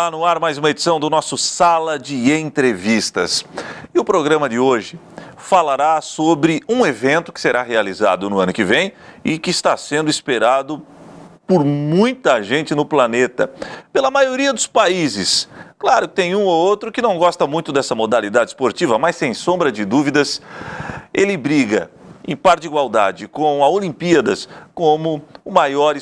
Olá, no ar mais uma edição do nosso Sala de Entrevistas. E o programa de hoje falará sobre um evento que será realizado no ano que vem e que está sendo esperado por muita gente no planeta, pela maioria dos países. Claro que tem um ou outro que não gosta muito dessa modalidade esportiva, mas sem sombra de dúvidas, ele briga em par de igualdade com a Olimpíadas como o maior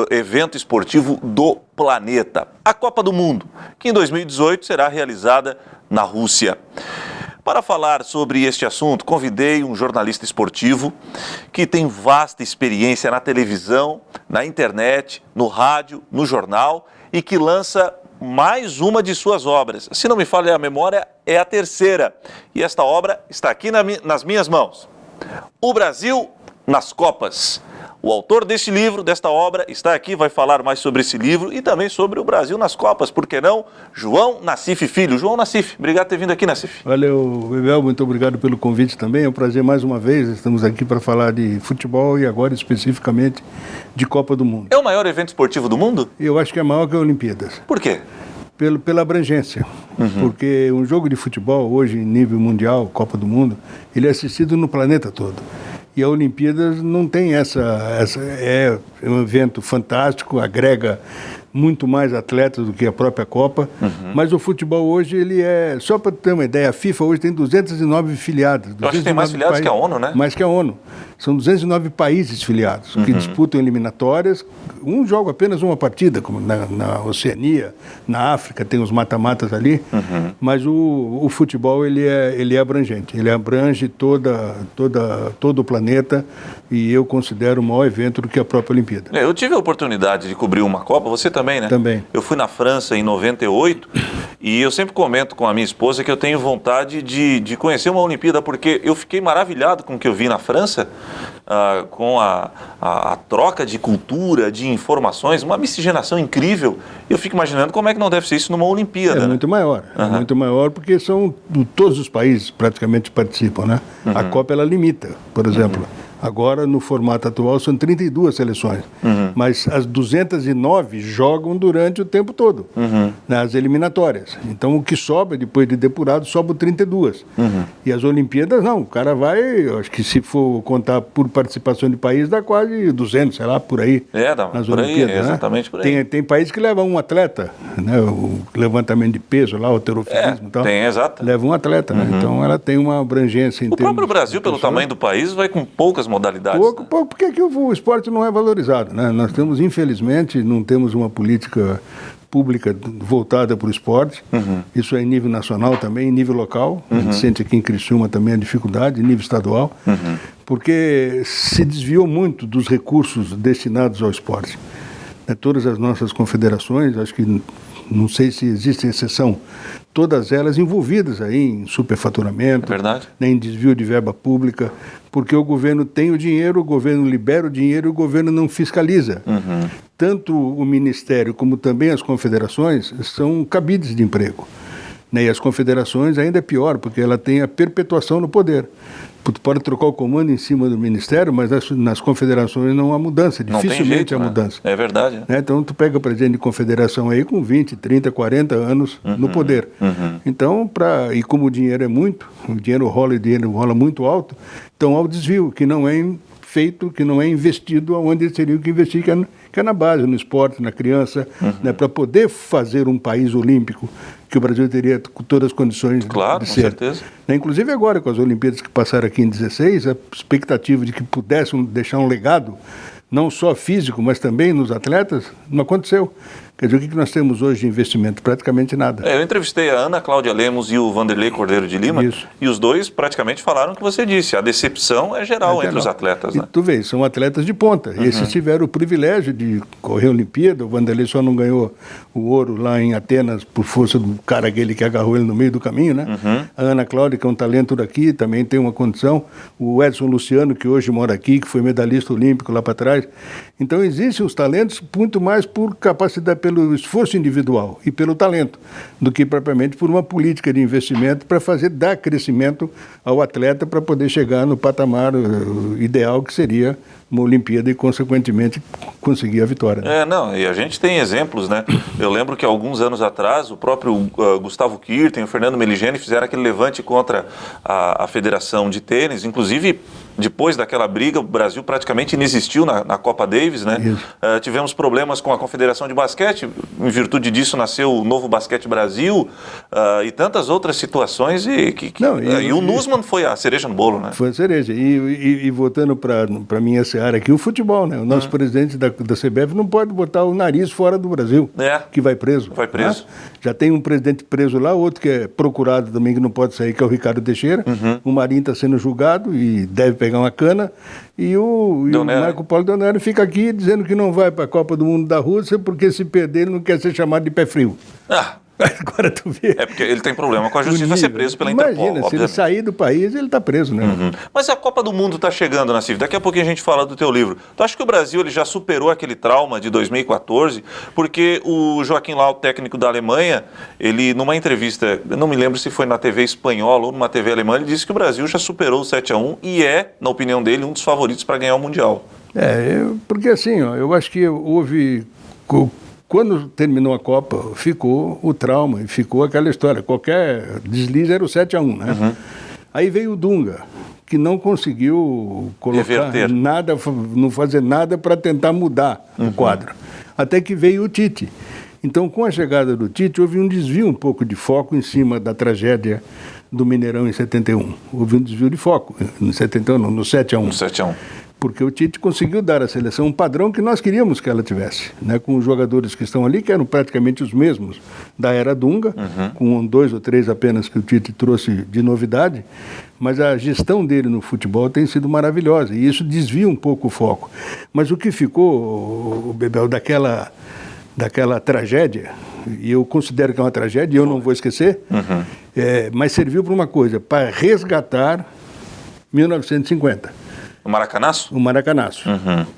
evento esportivo do planeta. A Copa do Mundo, que em 2018 será realizada na Rússia. Para falar sobre este assunto, convidei um jornalista esportivo que tem vasta experiência na televisão, na internet, no rádio, no jornal e que lança mais uma de suas obras. Se não me falha a memória, é a terceira. E esta obra está aqui nas minhas mãos. O Brasil nas Copas. O autor deste livro, desta obra, está aqui, vai falar mais sobre esse livro e também sobre o Brasil nas Copas, por que não? João Nassif Filho. João Nassif, obrigado por ter vindo aqui, Nassif. Valeu, Bebel, muito obrigado pelo convite também. É um prazer mais uma vez, estamos aqui para falar de futebol e agora especificamente de Copa do Mundo. É o maior evento esportivo do mundo? Eu acho que é maior que a Olimpíadas. Por quê? Pela abrangência, porque um jogo de futebol hoje em nível mundial, Copa do Mundo, ele é assistido no planeta todo. E a Olimpíadas não tem é um evento fantástico, agrega muito mais atletas do que a própria Copa, mas o futebol hoje, ele é, só para ter uma ideia, a FIFA hoje tem 209 filiados. Eu acho que tem mais filiados que a ONU, né? Mais que a ONU. São 209 países filiados, que disputam eliminatórias, joga apenas uma partida, como na Oceania, na África, tem os mata-matas ali, mas o futebol, ele é abrangente, ele abrange todo o planeta e eu considero o maior evento do que a própria Olimpíada. Eu tive a oportunidade de cobrir uma Copa, você também, né? Também. Eu fui na França em 98 e eu sempre comento com a minha esposa que eu tenho vontade de conhecer uma Olimpíada, porque eu fiquei maravilhado com o que eu vi na França, com a troca de cultura, de informações, uma miscigenação incrível. Eu fico imaginando como é que não deve ser isso numa Olimpíada. É muito maior, muito maior porque todos os países praticamente participam, né? A Copa, ela limita, por exemplo. Agora, no formato atual, são 32 seleções, mas as 209 jogam durante o tempo todo, nas eliminatórias. Então, o que sobra, depois de depurado, sobra 32. E as Olimpíadas, não, o cara vai, eu acho que se for contar por participação de país, dá quase 200, sei lá, por aí, nas por Olimpíadas. Aí, exatamente por aí. Tem país que leva um atleta, né, o levantamento de peso, lá, o halterofilismo e tal. Tem, exato. Leva um atleta, né? Então ela tem uma abrangência em termos... O próprio Brasil, pelo tamanho do país, vai com poucas modalidades. Pouco, porque aqui o esporte não é valorizado, né? Nós temos, infelizmente, não temos uma política pública voltada para o esporte. Isso é em nível nacional também, em nível local. A gente sente aqui em Criciúma também a dificuldade, em nível estadual, porque se desviou muito dos recursos destinados ao esporte. Todas as nossas confederações, acho que não sei se existe exceção, todas elas envolvidas aí em superfaturamento, em desvio de verba pública, porque o governo tem o dinheiro, o governo libera o dinheiro e o governo não fiscaliza. Tanto o Ministério como também as confederações são cabides de emprego. E as confederações ainda é pior, porque ela tem a perpetuação no poder. Tu pode trocar o comando em cima do Ministério, mas nas confederações não há mudança, dificilmente há mudança. É verdade. Então, tu pega o presidente de confederação aí com 20, 30, 40 anos no poder. Então, e como o dinheiro é muito, o dinheiro rola muito alto, então há o desvio, que não é feito, que não é investido onde ele teria que investir, que é na base, no esporte, na criança, para poder fazer um país olímpico, que o Brasil teria todas as condições de ser. Claro, com certeza. Inclusive agora, com as Olimpíadas que passaram aqui em 16, a expectativa de que pudessem deixar um legado, não só físico, mas também nos atletas, não aconteceu. Quer dizer, o que nós temos hoje de investimento? Praticamente nada. Eu entrevistei a Ana Cláudia Lemos e o Vanderlei Cordeiro de Lima, e os dois praticamente falaram o que você disse. A decepção é geral entre os atletas. Né? E tu vê, são atletas de ponta. E esses tiveram o privilégio de correr a Olimpíada. O Vanderlei só não ganhou o ouro lá em Atenas por força do cara aquele que agarrou ele no meio do caminho, né? A Ana Cláudia, que é um talento daqui, também tem uma condição. O Edson Luciano, que hoje mora aqui, que foi medalhista olímpico lá para trás. Então existem os talentos muito mais por capacidade, pelo esforço individual e pelo talento, do que propriamente por uma política de investimento para dar crescimento ao atleta para poder chegar no patamar ideal que seria uma Olimpíada e, consequentemente, conseguir a vitória. E a gente tem exemplos, né? Eu lembro que alguns anos atrás, o próprio Gustavo Kuerten e o Fernando Meligeni fizeram aquele levante contra a Federação de Tênis, inclusive depois daquela briga, o Brasil praticamente inexistiu na Copa Davis, né? Tivemos problemas com a Confederação de Basquete, em virtude disso nasceu o Novo Basquete Brasil, e tantas outras situações, e o Nussmann foi a cereja no bolo, né? Foi a cereja. E voltando para a minha seara aqui, o futebol, né? O nosso presidente da CBF não pode botar o nariz fora do Brasil, que vai preso. Vai preso. Né? Já tem um presidente preso lá, outro que é procurado também, que não pode sair, que é o Ricardo Teixeira. O Marinho está sendo julgado e deve pegar uma cana, e o Marco Polo Donelli fica aqui dizendo que não vai para a Copa do Mundo da Rússia porque se perder ele não quer ser chamado de pé frio. Agora tu vê. É porque ele tem problema com a justiça, vai ser preso pela Interpol. Imagina, se ele sair do país, ele está preso, né? Mas a Copa do Mundo está chegando, Nassif. Daqui a pouquinho a gente fala do teu livro. Tu acha que o Brasil ele já superou aquele trauma de 2014? Porque o Joaquim Löw, técnico da Alemanha, ele, numa entrevista, eu não me lembro se foi na TV espanhola ou numa TV alemã, ele disse que o Brasil já superou o 7-1 e é, na opinião dele, um dos favoritos para ganhar o Mundial. Porque assim, eu acho que houve... Quando terminou a Copa, ficou o trauma, ficou aquela história. Qualquer deslize era o 7-1, né? Aí veio o Dunga, que não conseguiu colocar nada, não fazer nada para tentar mudar o quadro. Até que veio o Tite. Então, com a chegada do Tite, houve um desvio um pouco de foco em cima da tragédia do Mineirão em 71. Houve um desvio de foco, no 71 não, no 7-1. No 7-1. Porque o Tite conseguiu dar à seleção um padrão que nós queríamos que ela tivesse, né? Com os jogadores que estão ali, que eram praticamente os mesmos da era Dunga, com 2 ou 3 apenas que o Tite trouxe de novidade, mas a gestão dele no futebol tem sido maravilhosa, e isso desvia um pouco o foco. Mas o que ficou, Bebel, daquela tragédia, e eu considero que é uma tragédia, e eu não vou esquecer, mas serviu para uma coisa, para resgatar 1950. O Maracanaço? O Maracanaço.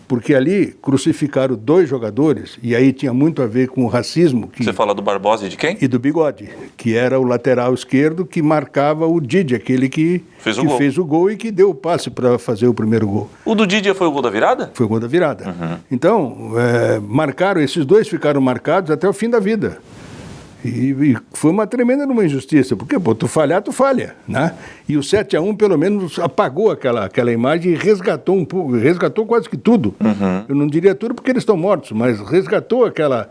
Porque ali crucificaram 2 jogadores, e aí tinha muito a ver com o racismo. Você fala do Barbosa e de quem? E do Bigode, que era o lateral esquerdo que marcava o Didier, aquele que fez o gol e que deu o passe para fazer o primeiro gol. O do Didier foi o gol da virada? Foi o gol da virada. Então, marcaram, esses 2 ficaram marcados até o fim da vida. E foi uma tremenda injustiça, porque, tu falhar, tu falha, né? E o 7-1, pelo menos, apagou aquela imagem e resgatou um pouco, resgatou quase que tudo. Eu não diria tudo porque eles estão mortos, mas resgatou aquela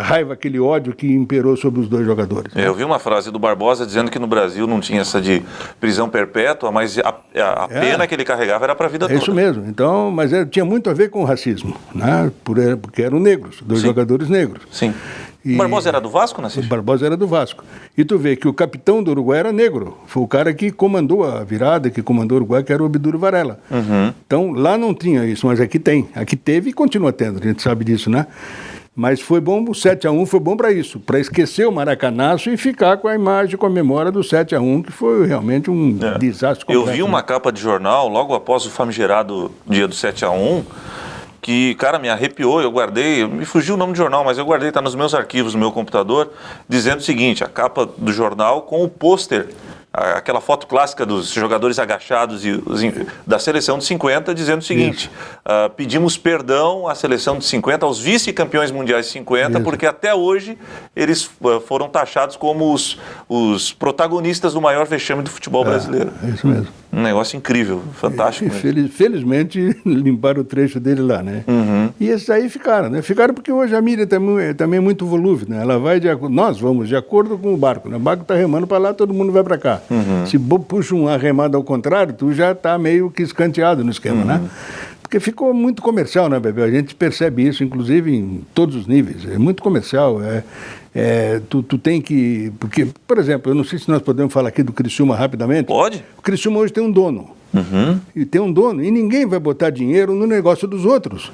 raiva, aquele ódio que imperou sobre os 2 jogadores. Eu vi uma frase do Barbosa dizendo que no Brasil não tinha essa de prisão perpétua, mas a pena que ele carregava era para a vida toda. É isso mesmo. Então, mas tinha muito a ver com o racismo, né? Porque eram negros, 2 jogadores negros. Sim. O Barbosa era do Vasco, Nassif? O Barbosa era do Vasco. E tu vê que o capitão do Uruguai era negro. Foi o cara que comandou a virada, que comandou o Uruguai, que era o Obdúlio Varela. Então, lá não tinha isso, mas aqui tem. Aqui teve e continua tendo, a gente sabe disso, né? Mas foi bom, o 7-1 foi bom para isso, para esquecer o Maracanaço e ficar com a imagem, com a memória do 7-1, que foi realmente um desastre completo. Eu vi uma capa de jornal, logo após o famigerado dia do 7-1, que, cara, me arrepiou, eu guardei, me fugiu o nome do jornal, mas eu guardei, está nos meus arquivos, no meu computador, dizendo o seguinte, a capa do jornal com o pôster, aquela foto clássica dos jogadores agachados da seleção de 50, dizendo o seguinte, pedimos perdão à seleção de 50, aos vice-campeões mundiais de 50, porque até hoje eles foram taxados como os protagonistas do maior vexame do futebol brasileiro. É isso mesmo. Um negócio incrível, fantástico. Felizmente limparam o trecho dele lá, né? E esses aí ficaram, né? Ficaram porque hoje a mídia também é muito volúvel, né? Ela vai nós vamos de acordo com o barco, né? O barco está remando para lá, todo mundo vai para cá. Se puxa uma remada ao contrário, tu já está meio que escanteado no esquema, né? Porque ficou muito comercial, né, Bebel? A gente percebe isso, inclusive, em todos os níveis. É muito comercial. Tu tem que... Porque, por exemplo, eu não sei se nós podemos falar aqui do Criciúma rapidamente. Pode. O Criciúma hoje tem um dono. E tem um dono. E ninguém vai botar dinheiro no negócio dos outros.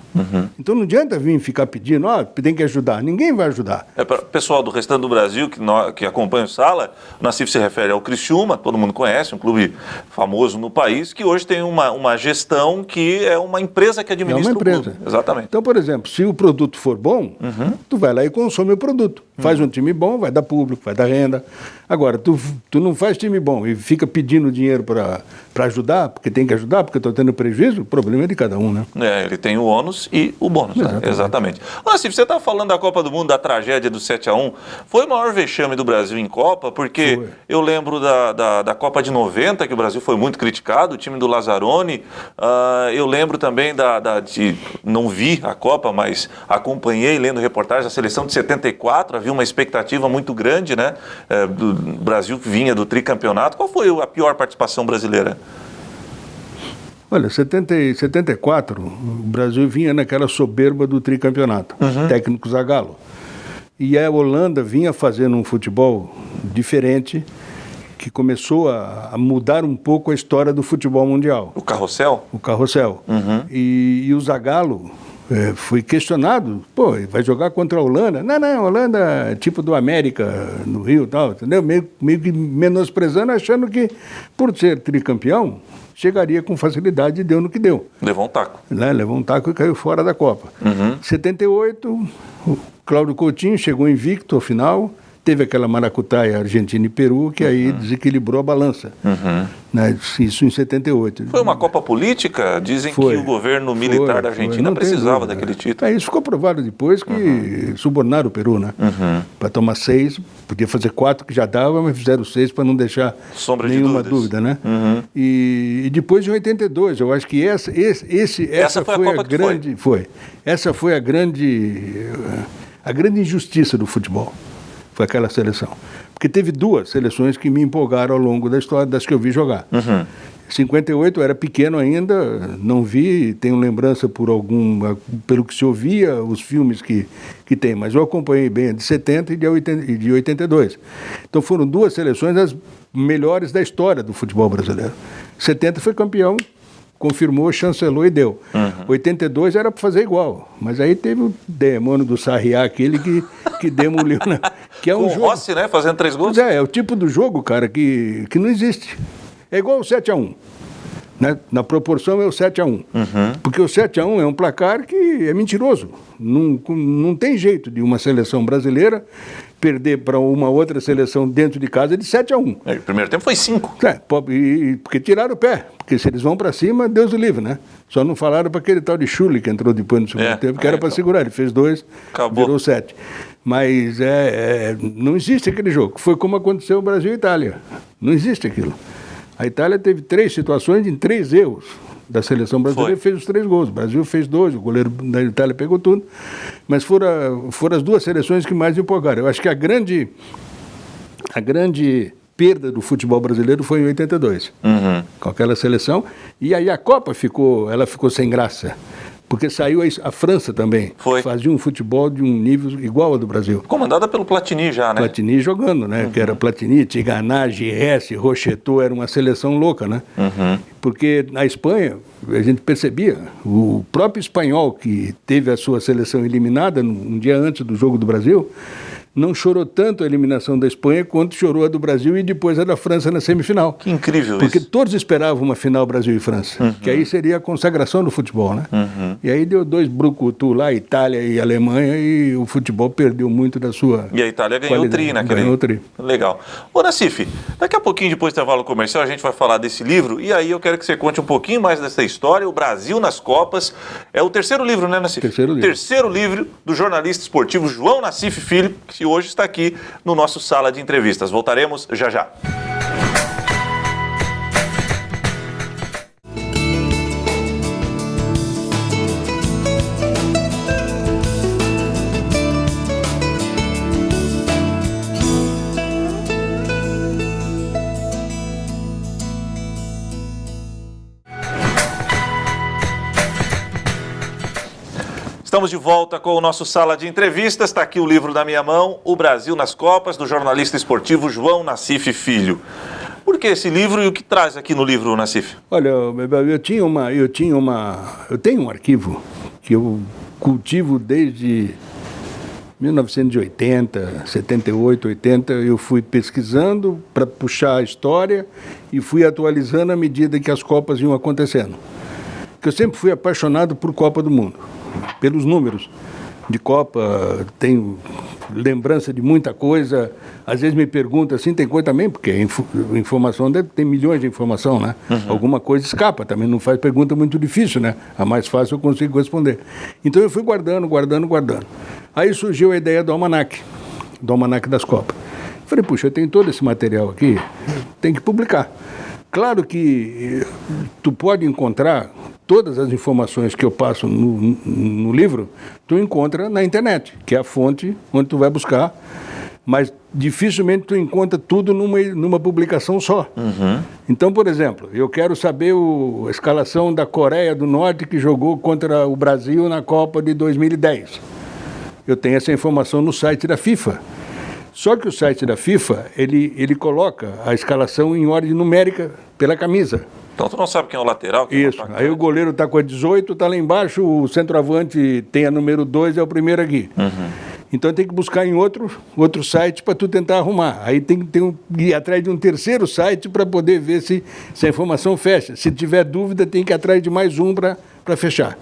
Então não adianta vir ficar pedindo, tem que ajudar. Ninguém vai ajudar. Para o pessoal do restante do Brasil que acompanha o Sala, o Nassif se refere ao Criciúma, todo mundo conhece, um clube famoso no país, que hoje tem uma gestão que é uma empresa que administra o clube. Exatamente. Então, por exemplo, se o produto for bom, tu vai lá e consome o produto. Faz um time bom, vai dar público, vai dar renda. Agora, tu não faz time bom e fica pedindo dinheiro para ajudar, porque tem que ajudar, porque estou tendo prejuízo, o problema é de cada um, né? Ele tem o ônus e o bônus, né? Exatamente. Nassif, você estava falando da Copa do Mundo, da tragédia do 7-1. Foi o maior vexame do Brasil em Copa, porque eu lembro da Copa de 90, que o Brasil foi muito criticado, o time do Lazzaroni. Eu lembro também não vi a Copa, mas acompanhei, lendo reportagens da seleção de 74, havia uma expectativa muito grande, né? O Brasil vinha do tricampeonato. Qual foi a pior participação brasileira? Olha, 74, o Brasil vinha naquela soberba do tricampeonato, técnico Zagallo. E a Holanda vinha fazendo um futebol diferente, que começou a mudar um pouco a história do futebol mundial. O carrossel? O carrossel. E o Zagallo foi questionado, vai jogar contra a Holanda? Não, Holanda é tipo do América, no Rio e tal, entendeu? Meio que menosprezando, achando que, por ser tricampeão, chegaria com facilidade e deu no que deu. Levou um taco. Levou um taco e caiu fora da Copa. 78, o Cláudio Coutinho chegou invicto ao final, teve aquela maracutaia Argentina e Peru, que aí desequilibrou a balança. Né? Isso em 78. Foi uma Copa política? Dizem que o governo militar da Argentina precisava daquele título. Isso ficou provado depois que subornaram o Peru, né? Para tomar 6, podia fazer 4 que já dava, mas fizeram 6 para não deixar nenhuma dúvida, né? E depois de 82, eu acho que essa foi a grande... Essa foi a grande injustiça do futebol. Foi aquela seleção. Porque teve 2 seleções que me empolgaram ao longo da história das que eu vi jogar. 58 eu era pequeno ainda, não vi, tenho lembrança pelo que se ouvia, os filmes que tem, mas eu acompanhei bem a de 70 e de 82. Então foram 2 seleções as melhores da história do futebol brasileiro. 70 foi campeão, confirmou, chancelou e deu. 82 era para fazer igual, mas aí teve o demônio do Sarriá, aquele que demoliu, né? Que é um jogo... O Rossi, né? Fazendo 3 gols. É o tipo do jogo, cara, que não existe. É igual o 7-1. Né? Na proporção é o 7-1. Porque o 7-1 é um placar que é mentiroso. Não tem jeito de uma seleção brasileira perder para uma outra seleção dentro de casa de 7-1. O primeiro tempo foi 5. Porque tiraram o pé. Porque se eles vão para cima, Deus o livre, né? Só não falaram para aquele tal de Schulli que entrou depois no segundo tempo, que era para segurar. Ele fez 2, virou 7. Mas não existe aquele jogo. Foi como aconteceu o Brasil e Itália. Não existe aquilo. A Itália teve 3 situações em 3 erros da seleção brasileira e fez os 3 gols. O Brasil fez 2, o goleiro da Itália pegou tudo. Mas foram as 2 seleções que mais empolgaram. Eu acho que a grande perda do futebol brasileiro foi em 82, com aquela seleção. E aí a Copa ficou sem graça. Porque saiu a França também, que fazia um futebol de um nível igual ao do Brasil. Comandada pelo Platini já, né? Platini jogando, né? Que era Platini, Tigana, Giresse, Rocheteau, era uma seleção louca, né? Porque na Espanha, a gente percebia, o próprio espanhol que teve a sua seleção eliminada um dia antes do jogo do Brasil, não chorou tanto a eliminação da Espanha quanto chorou a do Brasil e depois a da França na semifinal. Que incrível Porque isso. todos esperavam uma final Brasil e França, que aí seria a consagração do futebol, né? E aí deu 2 brucutu lá, Itália e Alemanha, e o futebol perdeu muito da sua E a Itália ganhou o tri naquele... Ganhou o tri. Legal. Ô, Nassif, daqui a pouquinho, depois do intervalo comercial, a gente vai falar desse livro, e aí eu quero que você conte um pouquinho mais dessa história, o Brasil nas Copas. É o 3º livro, né, Nassif? Terceiro livro do jornalista esportivo João Nassif Filho, que hoje está aqui no nosso Sala de Entrevistas. Voltaremos já já. Estamos de volta com o nosso Sala de Entrevistas. Está aqui o livro na minha mão, O Brasil nas Copas, do jornalista esportivo João Nassif Filho. Por que esse livro e o que traz aqui no livro, Nassif? Olha, eu tenho um arquivo que eu cultivo desde 1980, 78, 80, eu fui pesquisando para puxar a história e fui atualizando à medida que as Copas iam acontecendo. Porque eu sempre fui apaixonado por Copa do Mundo, pelos números de Copa, tenho lembrança de muita coisa. Às vezes me perguntam assim, tem coisa também, porque informação tem milhões de informação, né? Alguma coisa escapa, também não faz pergunta muito difícil, né? A mais fácil eu consigo responder. Então eu fui guardando. Aí surgiu a ideia do almanaque das Copas. Falei, puxa, eu tenho todo esse material aqui, tem que publicar. Claro que tu pode encontrar todas as informações que eu passo no livro, tu encontra na internet, que é a fonte onde tu vai buscar, mas dificilmente tu encontra tudo numa publicação só. Então, por exemplo, eu quero saber a escalação da Coreia do Norte que jogou contra o Brasil na Copa de 2010. Eu tenho essa informação no site da FIFA. Só que o site da FIFA, ele coloca a escalação em ordem numérica pela camisa. Então tu não sabe quem é o lateral? Quem Isso, aí o goleiro está com a 18, está lá embaixo, o centroavante tem a número 2, é o primeiro aqui. Então tem que buscar em outro site para tu tentar arrumar. Aí tem que ir atrás de um terceiro site para poder ver se a informação fecha. Se tiver dúvida, tem que ir atrás de mais um para fechar.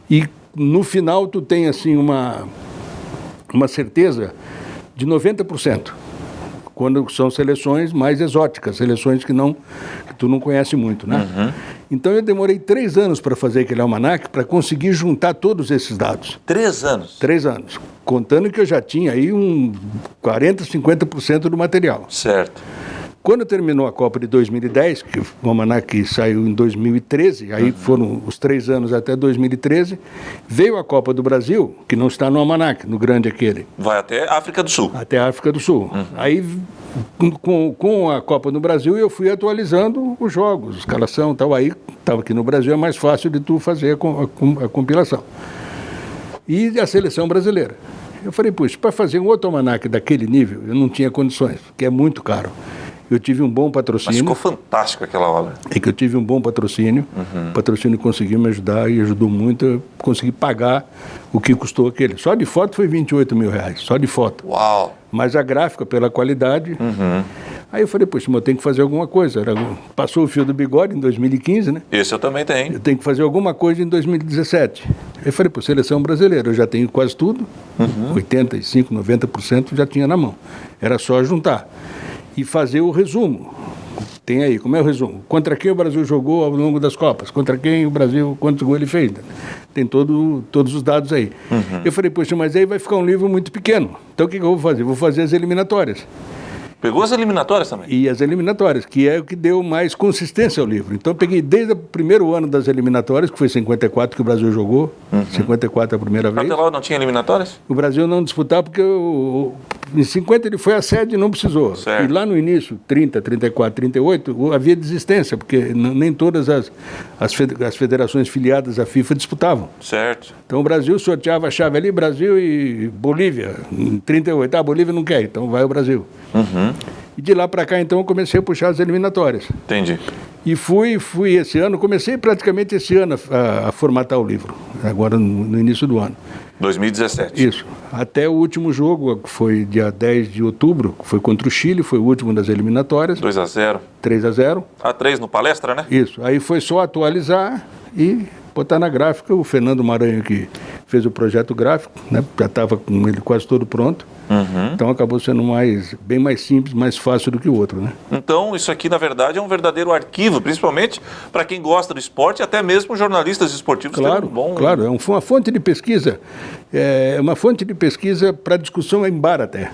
E no final tu tem assim uma certeza de 90%, quando são seleções mais exóticas, seleções que tu não conhece muito, né? Então eu demorei 3 anos para fazer aquele almanaque, para conseguir juntar todos esses dados. 3 anos? 3 anos, contando que eu já tinha aí 40%, 50% do material. Certo. Quando terminou a Copa de 2010, que o almanaque saiu em 2013, aí foram os 3 anos até 2013, veio a Copa do Brasil, que não está no almanaque, no grande aquele. Vai até a África do Sul. Até a África do Sul. Aí, com a Copa do Brasil, eu fui atualizando os jogos, escalação e tal. Aí, estava aqui no Brasil, é mais fácil de tu fazer a compilação. E a seleção brasileira. Eu falei, puxa, para fazer um outro almanaque daquele nível, eu não tinha condições, porque é muito caro. Eu tive um bom patrocínio. Mas ficou fantástico aquela obra. É que eu tive um bom patrocínio. O patrocínio conseguiu me ajudar e ajudou muito. Eu consegui pagar o que custou aquele. Só de foto foi R$28 mil, só de foto. Uau! Mas a gráfica, pela qualidade. Aí eu falei, poxa, mas eu tenho que fazer alguma coisa. Passou o fio do bigode em 2015, né? Esse eu também tenho. Eu tenho que fazer alguma coisa em 2017. Aí eu falei, pô, seleção brasileira, eu já tenho quase tudo. 85%, 90% já tinha na mão. Era só juntar. E fazer o resumo. Tem aí, como é o resumo? Contra quem o Brasil jogou ao longo das Copas? Contra quem o Brasil, quantos gols ele fez? Tem todos os dados aí. Eu falei, poxa, mas aí vai ficar um livro muito pequeno. Então o que eu vou fazer? Vou fazer as eliminatórias. Pegou as eliminatórias também? E as eliminatórias, que é o que deu mais consistência ao livro. Então eu peguei desde o primeiro ano das eliminatórias, que foi 54 que o Brasil jogou, 54 a primeira vez. Até lá não tinha eliminatórias? O Brasil não disputava porque em 50 ele foi a sede e não precisou. Certo. E lá no início, 30, 34, 38, havia desistência, porque nem todas as federações filiadas à FIFA disputavam. Certo. Então o Brasil sorteava a chave ali, Brasil e Bolívia, em 38. A Bolívia não quer, então vai o Brasil. E de lá para cá, então, eu comecei a puxar as eliminatórias. Entendi. E fui esse ano, comecei praticamente esse ano a formatar o livro, agora no início do ano. 2017. Isso. Até o último jogo, que foi dia 10 de outubro, que foi contra o Chile, foi o último das eliminatórias. 2-0. 3-0. A3 no Palestra, né? Isso. Aí foi só atualizar e botar na gráfica. O Fernando Maranhão, que fez o projeto gráfico, né? Já estava com ele quase todo pronto. Então acabou sendo bem mais simples, mais fácil do que o outro, né? Então isso aqui, na verdade, é um verdadeiro arquivo, principalmente para quem gosta do esporte e até mesmo jornalistas esportivos. Claro, claro, é uma fonte de pesquisa. É uma fonte de pesquisa para discussão em bar até.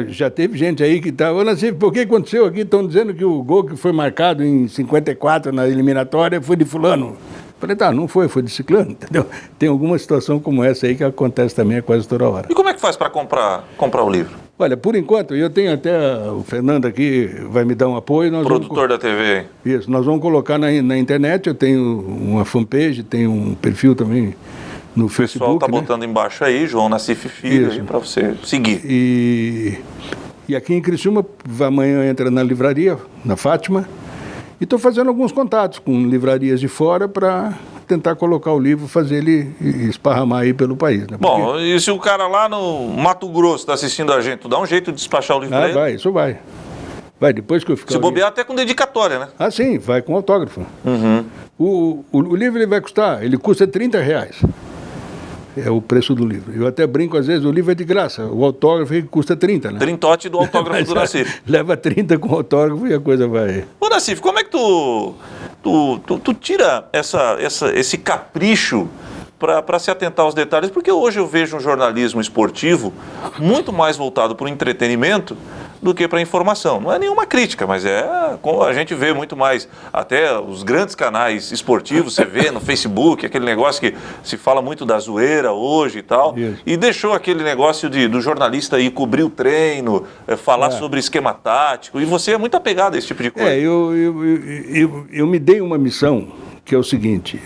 Já teve gente aí que estava, por que aconteceu aqui? Estão dizendo que o gol que foi marcado em 54 na eliminatória foi de fulano. Falei, não foi de ciclano, entendeu? Tem alguma situação como essa aí que acontece também quase toda hora. E como é que faz para comprar o livro? Olha, por enquanto, eu tenho até, o Fernando aqui vai me dar um apoio. Produtor da TV. Isso, nós vamos colocar na internet, eu tenho uma fanpage, tenho um perfil também no Facebook. O pessoal está botando embaixo aí, João Nassif Filho, para você seguir. E aqui em Criciúma, amanhã entra na livraria, na Fátima, e estou fazendo alguns contatos com livrarias de fora para tentar colocar o livro, fazer ele esparramar aí pelo país. Né? Bom, e se o cara lá no Mato Grosso está assistindo a gente, tu dá um jeito de despachar o livro para ele? Vai, isso vai. Vai, depois que eu ficar... Se bobear até com dedicatória, né? Ah, sim, vai com autógrafo. O livro ele vai custar, ele custa R$30. É o preço do livro. Eu até brinco, às vezes, o livro é de graça, o autógrafo custa 30, né? Trintote do autógrafo do Nassif. Leva 30 com o autógrafo e a coisa vai... Ô, Nassif, como é que tu tira esse capricho para se atentar aos detalhes? Porque hoje eu vejo um jornalismo esportivo muito mais voltado para o entretenimento do que para a informação. Não é nenhuma crítica, mas a gente vê muito mais, até os grandes canais esportivos, você vê no Facebook, aquele negócio que se fala muito da zoeira hoje e tal, e deixou aquele negócio do jornalista ir cobrir o treino, falar sobre esquema tático, e você é muito apegado a esse tipo de coisa. Eu me dei uma missão, que é o seguinte,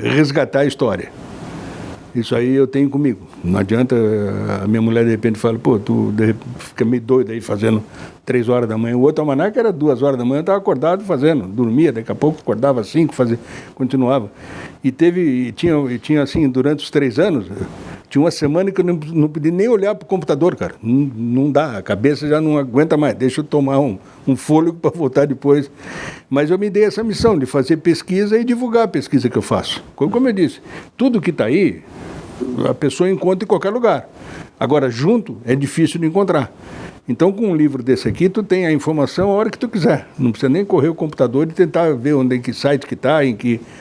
resgatar a história. Isso aí eu tenho comigo. Não adianta a minha mulher de repente fala, pô, tu fica meio doido aí fazendo 3 horas da manhã. O outro almanaque era 2 horas da manhã, eu estava acordado fazendo, dormia, daqui a pouco acordava às 5, continuava. E tinha assim, durante os 3 anos, tinha uma semana que eu não podia nem olhar para o computador, cara. Não dá, a cabeça já não aguenta mais, deixa eu tomar um fôlego para voltar depois. Mas eu me dei essa missão de fazer pesquisa e divulgar a pesquisa que eu faço. Como eu disse, tudo que está aí, a pessoa encontra em qualquer lugar. Agora, junto, é difícil de encontrar. Então, com um livro desse aqui, tu tem a informação a hora que tu quiser. Não precisa nem correr o computador e tentar ver onde é que site que está,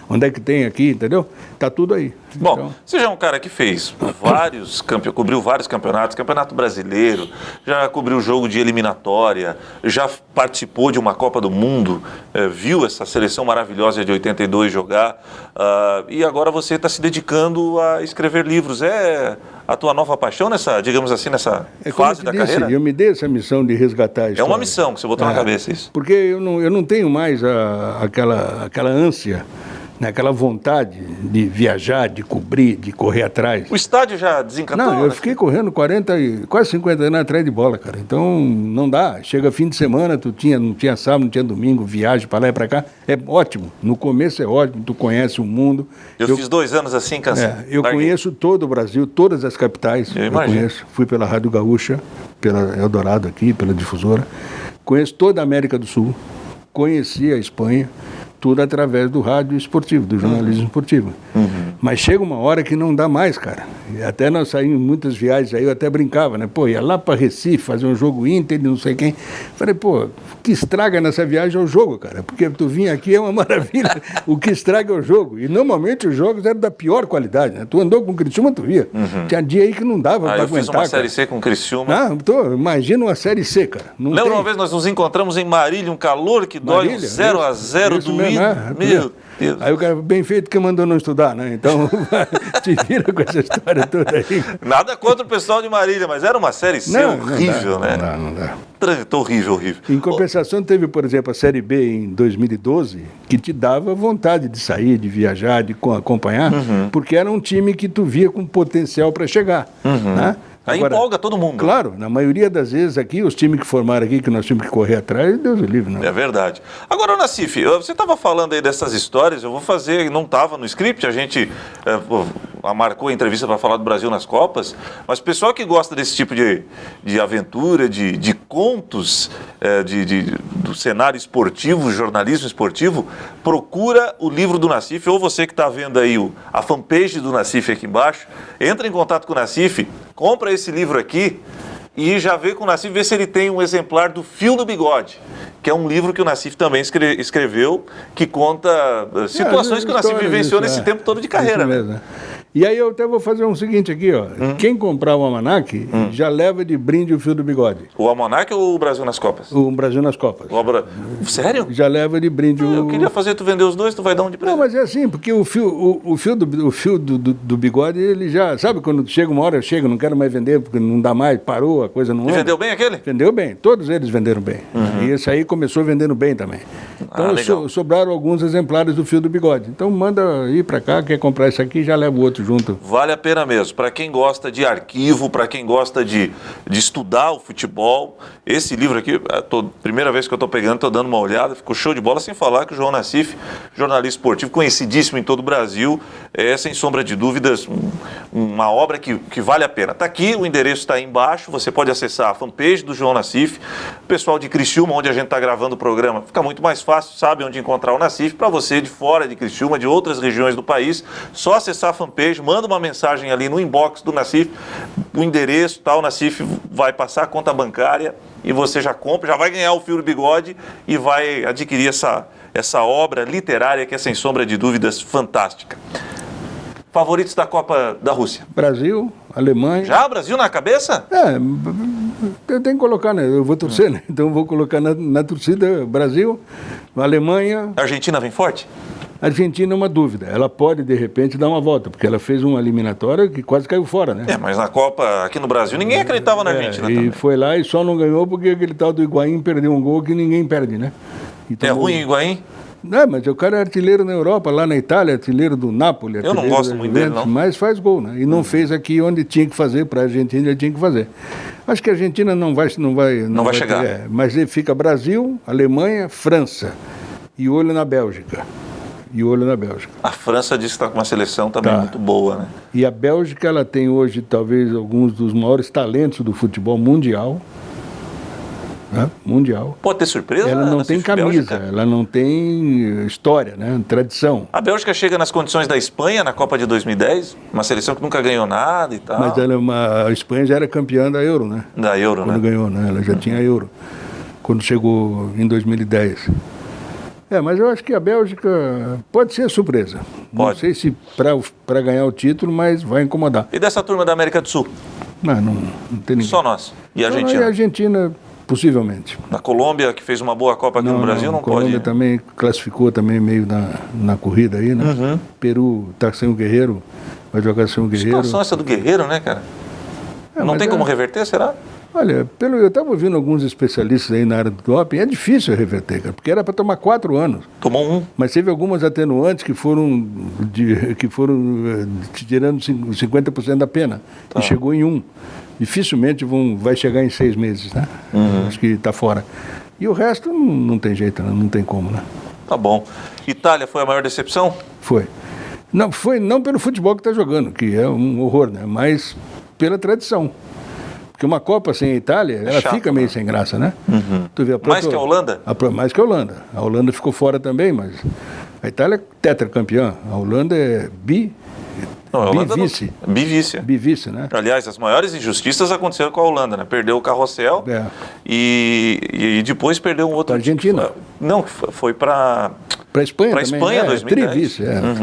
onde é que tem aqui, entendeu? Está tudo aí. Bom, então... você já é um cara que fez cobriu vários campeonatos, Campeonato Brasileiro, já cobriu jogo de eliminatória, já participou de uma Copa do Mundo, viu essa seleção maravilhosa de 82 jogar, e agora você está se dedicando a escrever livros. É a tua nova paixão nessa, digamos assim, nessa fase da carreira? Eu me dei essa missão de resgatar a história. É uma missão que você botou na cabeça, isso? Porque eu não tenho mais aquela ânsia, né, aquela vontade de viajar, de cobrir, de correr atrás. O estádio já desencantou? Não, eu fiquei correndo 40 e quase 50 anos atrás de bola, cara. Então, não dá. Chega fim de semana, não tinha sábado, não tinha domingo, viagem para lá e para cá. É ótimo. No começo é ótimo, tu conhece o mundo. Eu fiz 2 anos assim, cansado. Eu conheço todo o Brasil, todas as capitais. Eu imagino. Conheço. Fui pela Rádio Gaúcha, pela Eldorado aqui, pela difusora. Conheço toda a América do Sul. Conheci a Espanha. Tudo através do rádio esportivo, do jornalismo esportivo. Mas chega uma hora que não dá mais, cara. E até nós saímos muitas viagens aí, eu até brincava, né? Pô, ia lá para Recife fazer um jogo Inter de não sei quem. Falei, pô, o que estraga nessa viagem é o jogo, cara. Porque tu vinha aqui é uma maravilha. O que estraga é o jogo. E normalmente os jogos eram da pior qualidade, né? Tu andou com o Criciúma, tu via. Tinha dia aí que não dava para aguentar. Eu fiz uma Série C com o Criciúma. Imagina uma Série C, cara. Lembra uma vez nós nos encontramos em Marília, um calor que dói, um 0-0 do Meu Deus. Aí o cara, bem feito que mandou não estudar, né? Então, te vira com essa história toda aí. Nada contra o pessoal de Marília, mas era uma Série C horrível, né? Não dá. Horrível. Em compensação, teve, por exemplo, a Série B em 2012, que te dava vontade de sair, de viajar, de acompanhar, porque era um time que tu via com potencial para chegar, né? Aí empolga todo mundo. Claro, na maioria das vezes aqui, os times que formaram aqui, que nós tínhamos que correr atrás, Deus o livre, não. É verdade. Agora, Nassif, você estava falando aí dessas histórias, eu vou fazer, não estava no script, a gente marcou a entrevista para falar do Brasil nas Copas, mas o pessoal que gosta desse tipo de aventura, de contos, do cenário esportivo, jornalismo esportivo, procura o livro do Nassif, ou você que está vendo aí a fanpage do Nassif aqui embaixo, entra em contato com o Nassif, compra esse livro aqui e já vê com o Nassif, vê se ele tem um exemplar do Fio do Bigode, que é um livro que o Nassif também escreveu, que conta situações que o Nassif vivenciou nesse tempo todo de carreira. Isso mesmo, né? E aí eu até vou fazer um seguinte aqui, ó. Quem comprar o almanaque já leva de brinde o Fio do Bigode. O almanaque ou o Brasil nas Copas? O Brasil nas Copas. Sério? Já leva de brinde o... Eu queria fazer tu vender os dois, tu vai dar um de presente. Não, mas é assim, porque o fio do bigode, ele já... Sabe quando chega uma hora, eu chego, não quero mais vender, porque não dá mais, parou, a coisa não anda. E vendeu bem aquele? Vendeu bem, todos eles venderam bem. E esse aí começou vendendo bem também. Então sobraram alguns exemplares do Fio do Bigode. Então manda ir para cá, quer comprar esse aqui, já leva o outro muito junto. Vale a pena mesmo. Para quem gosta de arquivo, para quem gosta de estudar o futebol, esse livro aqui, primeira vez que eu estou pegando, estou dando uma olhada, ficou show de bola, sem falar que o João Nassif, jornalista esportivo, conhecidíssimo em todo o Brasil, é, sem sombra de dúvidas, uma obra que vale a pena. Está aqui, o endereço está aí embaixo, você pode acessar a fanpage do João Nassif. O pessoal de Criciúma, onde a gente está gravando o programa, fica muito mais fácil, sabe onde encontrar o Nassif. Para você de fora de Criciúma, de outras regiões do país, só acessar a fanpage, manda uma mensagem ali no inbox do Nassif, o endereço, tal, o Nassif vai passar a conta bancária e você já compra, já vai ganhar o fio do bigode e vai adquirir essa obra literária que é, sem sombra de dúvidas, fantástica. Favoritos da Copa da Rússia? Brasil, Alemanha. Já? Brasil na cabeça? Eu tenho que colocar, né? Eu vou torcer, né? Então eu vou colocar na torcida Brasil, Alemanha. A Argentina vem forte? A Argentina é uma dúvida. Ela pode, de repente, dar uma volta, porque ela fez uma eliminatória que quase caiu fora, né? Mas na Copa, aqui no Brasil, ninguém acreditava na Argentina e também. Foi lá e só não ganhou porque aquele tal do Higuaín perdeu um gol que ninguém perde, né? Então, é ruim o Higuaín? Não, mas o cara é artilheiro na Europa, lá na Itália, artilheiro do Napoli. Eu não gosto muito dele, não. Mas faz gol, né? E não fez aqui onde tinha que fazer, para a Argentina já tinha que fazer. Acho que a Argentina não vai chegar. Mas fica Brasil, Alemanha, França e olho na Bélgica. A França diz que está com uma seleção também muito boa, né? E a Bélgica, ela tem hoje talvez alguns dos maiores talentos do futebol mundial. Mundial. Pode ter surpresa? Ela não tem camisa, Bélgica. Ela não tem história, né? Tradição. A Bélgica chega nas condições da Espanha na Copa de 2010, uma seleção que nunca ganhou nada e tal. Mas a Espanha já era campeã da Euro, né? Da Euro, quando ganhou, né? Ela já tinha Euro quando chegou em 2010. Mas eu acho que a Bélgica pode ser surpresa. Pode. Não sei se para ganhar o título, mas vai incomodar. E dessa turma da América do Sul? Não tem ninguém. Só nós. E a Argentina? E a Argentina, possivelmente. Na Colômbia, que fez uma boa Copa aqui no Brasil, não pode? A Colômbia também classificou também meio na corrida aí, né? Uhum. Peru está sem o Guerreiro, vai jogar sem o Guerreiro. Que situação essa do Guerreiro, né, cara? Não tem como reverter, será? Olha, eu estava ouvindo alguns especialistas aí na área do doping, é difícil reverter, cara, porque era para tomar 4 anos. Tomou 1. Mas teve algumas atenuantes que foram tirando 50% da pena, e chegou em 1. Dificilmente vai chegar em 6 meses, né? Acho que está fora. E o resto não tem jeito, né? Não tem como, né? Tá bom. Itália foi a maior decepção? Foi. Não pelo futebol que está jogando, que é um horror, né? Mas pela tradição. Porque uma Copa sem a Itália, ela chato, fica meio sem graça, né? Tu vê mais que a Holanda? Mais que a Holanda. A Holanda ficou fora também, mas a Itália é tetracampeã. A Holanda é bivice. Bivice, né? Aliás, as maiores injustiças aconteceram com a Holanda, né? Perdeu o carrossel e depois perdeu um outro... Para a Argentina. Não, foi para... Para a Espanha também. Espanha, 2010. Trivice,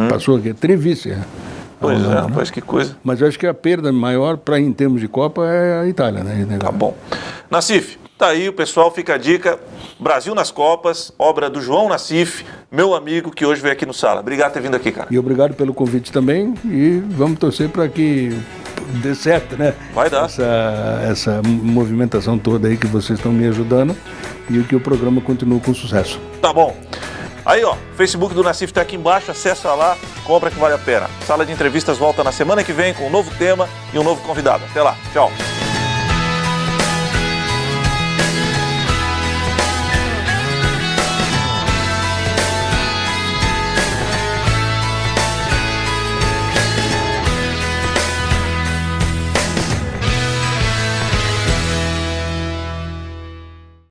passou aqui, trivice. Pois Holanda, pois que coisa. Mas eu acho que a perda maior em termos de Copa é a Itália, né? Tá bom. Nassif, tá aí, o pessoal, fica a dica. Brasil nas Copas, obra do João Nassif, meu amigo que hoje veio aqui no Sala. Obrigado por ter vindo aqui, cara. E obrigado pelo convite também e vamos torcer para que dê certo, né? Vai dar. Essa movimentação toda aí que vocês estão me ajudando e que o programa continue com sucesso. Tá bom. Aí, ó, o Facebook do Nassif está aqui embaixo, acessa lá, compra que vale a pena. Sala de Entrevistas volta na semana que vem com um novo tema e um novo convidado. Até lá, tchau.